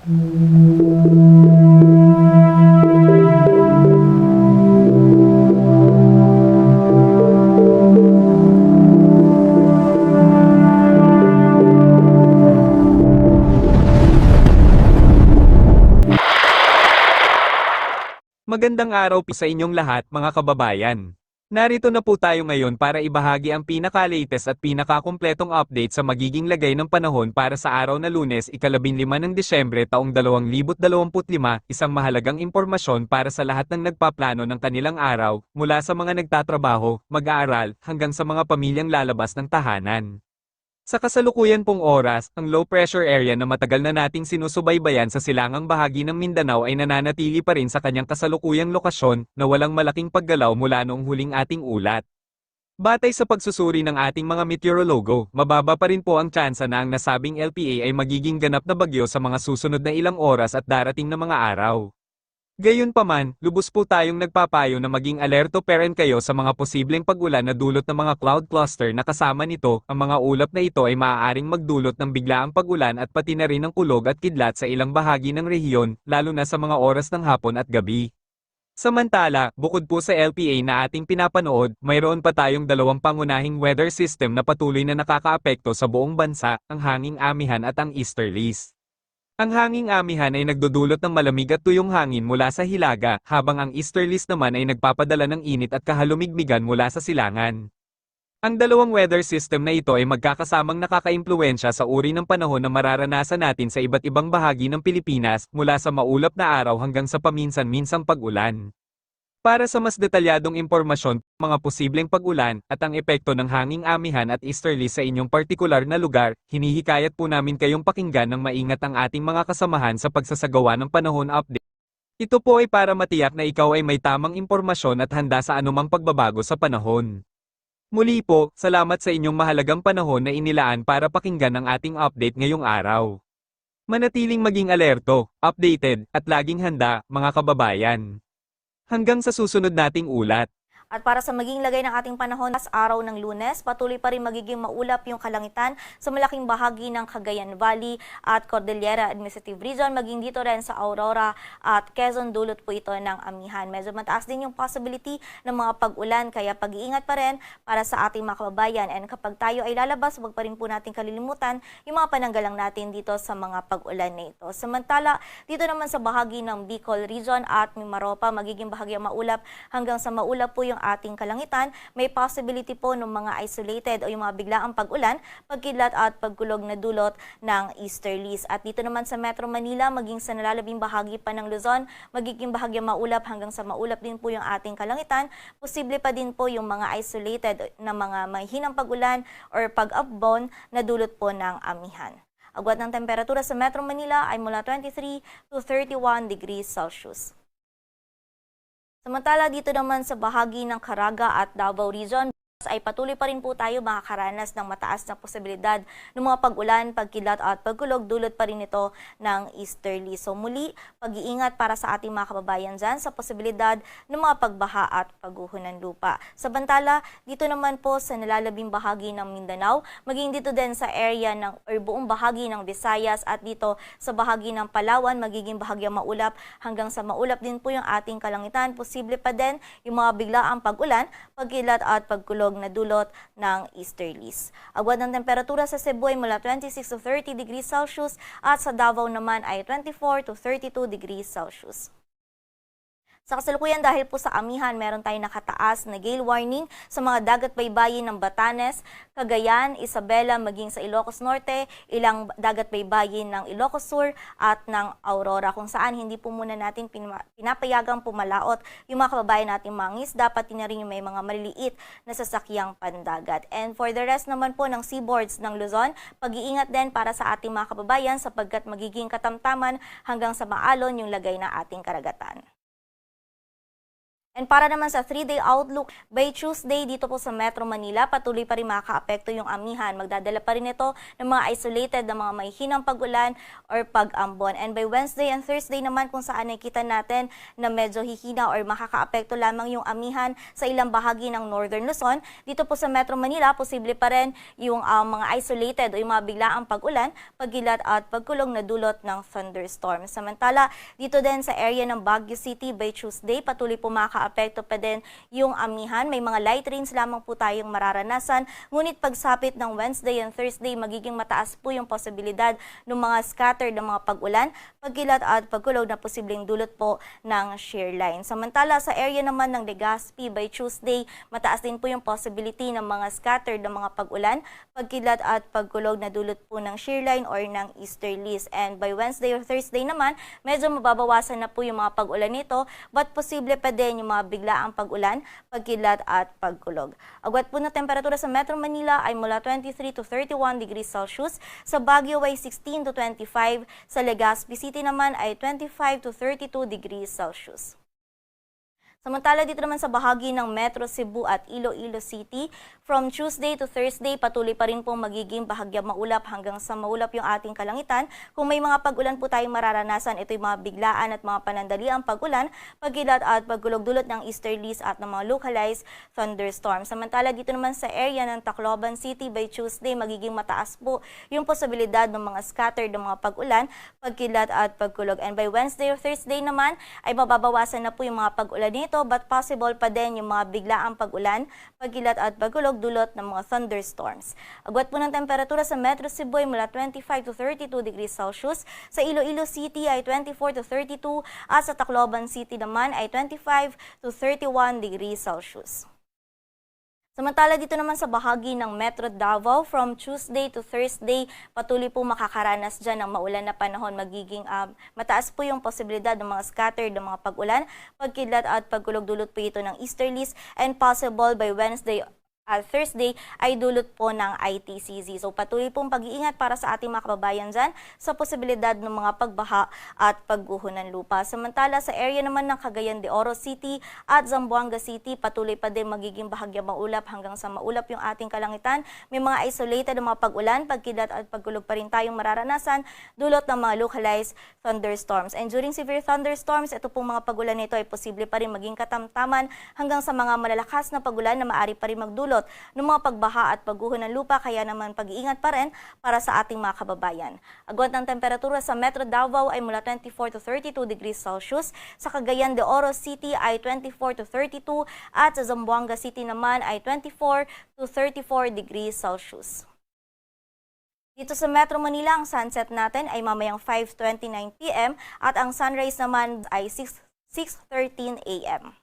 Magandang araw po sa inyong lahat mga kababayan. Narito na po tayo ngayon para ibahagi ang pinaka-latest at pinaka-kumpletong update sa magiging lagay ng panahon para sa araw na Lunes, ika-15 ng Disyembre taong 2025, isang mahalagang impormasyon para sa lahat ng nagpaplano ng kanilang araw, mula sa mga nagtatrabaho, mag-aaral, hanggang sa mga pamilyang lalabas ng tahanan. Sa kasalukuyan pong oras, ang low pressure area na matagal na nating sinusubaybayan sa silangang bahagi ng Mindanao ay nananatili pa rin sa kanyang kasalukuyang lokasyon na walang malaking paggalaw mula noong huling ating ulat. Batay sa pagsusuri ng ating mga meteorologo, mababa pa rin po ang tsansa na ang nasabing LPA ay magiging ganap na bagyo sa mga susunod na ilang oras at darating na mga araw. Gayunpaman, lubos po tayong nagpapayo na maging alerto pa rin kayo sa mga posibleng pag-ulan na dulot ng mga cloud cluster na kasama nito, ang mga ulap na ito ay maaaring magdulot ng biglaang pag-ulan at pati na rin ng kulog at kidlat sa ilang bahagi ng rehiyon, lalo na sa mga oras ng hapon at gabi. Samantala, bukod po sa LPA na ating pinapanood, mayroon pa tayong dalawang pangunahing weather system na patuloy na nakakaapekto sa buong bansa, ang hanging amihan at ang easterlies. Ang hanging amihan ay nagdudulot ng malamig at tuyong hangin mula sa hilaga, habang ang easterlies naman ay nagpapadala ng init at kahalumigmigan mula sa silangan. Ang dalawang weather system na ito ay magkakasamang nakakaimpluwensya sa uri ng panahon na mararanasan natin sa iba't ibang bahagi ng Pilipinas, mula sa maulap na araw hanggang sa paminsan-minsang pag-ulan. Para sa mas detalyadong impormasyon, mga posibleng pag-ulan, at ang epekto ng hanging amihan at easterly sa inyong partikular na lugar, hinihikayat po namin kayong pakinggan ng maingat ang ating mga kasamahan sa pagsasagawa ng panahon update. Ito po ay para matiyak na ikaw ay may tamang impormasyon at handa sa anumang pagbabago sa panahon. Muli po, salamat sa inyong mahalagang panahon na inilaan para pakinggan ang ating update ngayong araw. Manatiling maging alerto, updated, at laging handa, mga kababayan. Hanggang sa susunod nating ulat. At para sa maging lagay ng ating panahon sa araw ng Lunes, patuloy pa rin magiging maulap yung kalangitan sa malaking bahagi ng Cagayan Valley at Cordillera Administrative Region, maging dito rin sa Aurora at Quezon, dulot po ito ng amihan. Medyo mataas din yung possibility ng mga pag-ulan, kaya pag-iingat pa rin para sa ating mga kababayan. And kapag tayo ay lalabas, huwag pa rin po natin kalilimutan yung mga pananggalang natin dito sa mga pag-ulan na ito. Samantala, dito naman sa bahagi ng Bicol Region at Mimaropa, magiging bahagi maulap hanggang sa maulap po yung ating kalangitan. May possibility po ng mga isolated o yung mga biglaang pag-ulan, pagkidlat at pagkulog na dulot ng easterlies. At dito naman sa Metro Manila, maging sa nalalabing bahagi pa ng Luzon, magiging bahagi maulap hanggang sa maulap din po yung ating kalangitan. Posible pa din po yung mga isolated na mga mahinang pag-ulan or pag-upbon na dulot po ng amihan. Agwat ng temperatura sa Metro Manila ay mula 23 to 31 degrees Celsius. Samantala dito naman sa bahagi ng Caraga at Davao Region, ay patuloy pa rin po tayo makakaranas ng mataas na posibilidad ng mga pag-ulan, pagkidlat at pagkulog, dulot pa rin ito ng easterly. So muli, pag-iingat para sa ating mga kababayan dyan sa posibilidad ng mga pagbaha at pagguho ng lupa. Samantala, dito naman po sa nalalabing bahagi ng Mindanao, maging dito din sa area ng or buong bahagi ng Visayas at dito sa bahagi ng Palawan, magiging bahagi maulap hanggang sa maulap din po yung ating kalangitan. Posible pa din yung mga biglaang pag-ulan, pagkidlat at pagkulog na dulot ng easterlies. Agwat ng temperatura sa Cebu ay mula 26 to 30 degrees Celsius at sa Davao naman ay 24 to 32 degrees Celsius. Sa kasalukuyan, dahil po sa amihan, meron tayong nakataas na gale warning sa mga dagat baybayin ng Batanes, Cagayan, Isabela, maging sa Ilocos Norte, ilang dagat baybayin ng Ilocos Sur at ng Aurora, kung saan hindi po muna natin pinapayagang pumalaot yung mga kababayan natin mangis, dapat din na rin yung may mga maliliit na sasakyang pandagat. And for the rest naman po ng seaboards ng Luzon, pag-iingat din para sa ating mga kababayan sapagkat magiging katamtaman hanggang sa maalon yung lagay ng ating karagatan. And para naman sa 3-day outlook, by Tuesday dito po sa Metro Manila, patuloy pa rin makakaapekto yung amihan. Magdadala pa rin ito ng mga isolated na mga may hinang pag-ulan or pag-ambon. And by Wednesday and Thursday naman kung saan nakita natin na medyo hihina or makakaapekto lamang yung amihan sa ilang bahagi ng Northern Luzon, dito po sa Metro Manila, posible pa rin yung mga isolated o yung mga biglaang pag-ulan, pagkilat at pagkulog na dulot ng thunderstorm. Samantala, dito din sa area ng Baguio City, by Tuesday, patuloy po apekto pa din yung amihan. May mga light rains lamang po tayong mararanasan. Ngunit pagsapit ng Wednesday and Thursday, magiging mataas po yung posibilidad ng mga scattered ng mga pag-ulan, pagkilat at pagkulog na posibleng dulot po ng shear line. Samantala sa area naman ng Legazpi, by Tuesday, mataas din po yung possibility ng mga scattered ng mga pag-ulan, pagkilat at pagkulog na dulot po ng shear line or ng easterlies. And by Wednesday or Thursday naman, medyo mababawasan na po yung mga pag-ulan nito, but posible pa din yung mga biglaang pag-ulan, pagkilat at pagkulog. Agwat po na temperatura sa Metro Manila ay mula 23 to 31 degrees Celsius, sa Baguio ay 16 to 25, sa Legazpi City naman ay 25 to 32 degrees Celsius. Samantala dito naman sa bahagi ng Metro Cebu at Iloilo City, from Tuesday to Thursday, patuloy pa rin pong magiging bahagyang maulap hanggang sa maulap yung ating kalangitan. Kung may mga pag-ulan po tayong mararanasan, ito yung mga biglaan at mga panandaliang pag-ulan, pagkilat at pagkulog dulot ng easterlies at ng mga localized thunderstorms. Samantala dito naman sa area ng Tacloban City, by Tuesday, magiging mataas po yung posibilidad ng mga scattered ng mga pag-ulan, pagkilat at pagkulog. And by Wednesday or Thursday naman, ay mababawasan na po yung mga pag-ulan nito, but possible pa din yung mga biglaang pag-ulan, pagkilat at pagkulog dulot ng mga thunderstorms. Agwat po ng temperatura sa Metro Cebu ay mula 25 to 32 degrees Celsius, sa Iloilo City ay 24 to 32 at sa Tacloban City naman ay 25 to 31 degrees Celsius. Samantala dito naman sa bahagi ng Metro Davao, from Tuesday to Thursday, patuloy po makakaranas dyan ng maulan na panahon. Magiging mataas po yung posibilidad ng mga scattered ng mga pag-ulan, pagkidlat at pagkulog dulot po ito ng easterlies, and possible by Wednesday at Thursday ay dulot po ng ITCZ. So patuloy pong pag-iingat para sa ating mga kababayan dyan sa posibilidad ng mga pagbaha at pagguho ng lupa. Samantala sa area naman ng Cagayan de Oro City at Zamboanga City, patuloy pa din magiging bahagyang maulap hanggang sa maulap yung ating kalangitan. May mga isolated na mga pag-ulan, pagkilat at pagkulog pa rin tayong mararanasan dulot ng mga localized thunderstorms. And during severe thunderstorms, ito pong mga pag-ulan nito ay posible pa rin maging katamtaman hanggang sa mga malalakas na pag-ulan na maaari pa rin magdulot ng mga pagbaha at pagguho ng lupa, kaya naman pag-iingat pa rin para sa ating mga kababayan. Agwat ng temperatura sa Metro Davao ay mula 24 to 32 degrees Celsius, sa Cagayan de Oro City ay 24 to 32 at sa Zamboanga City naman ay 24 to 34 degrees Celsius. Dito sa Metro Manila, ang sunset natin ay mamayang 5:29 PM at ang sunrise naman ay 6:13 AM.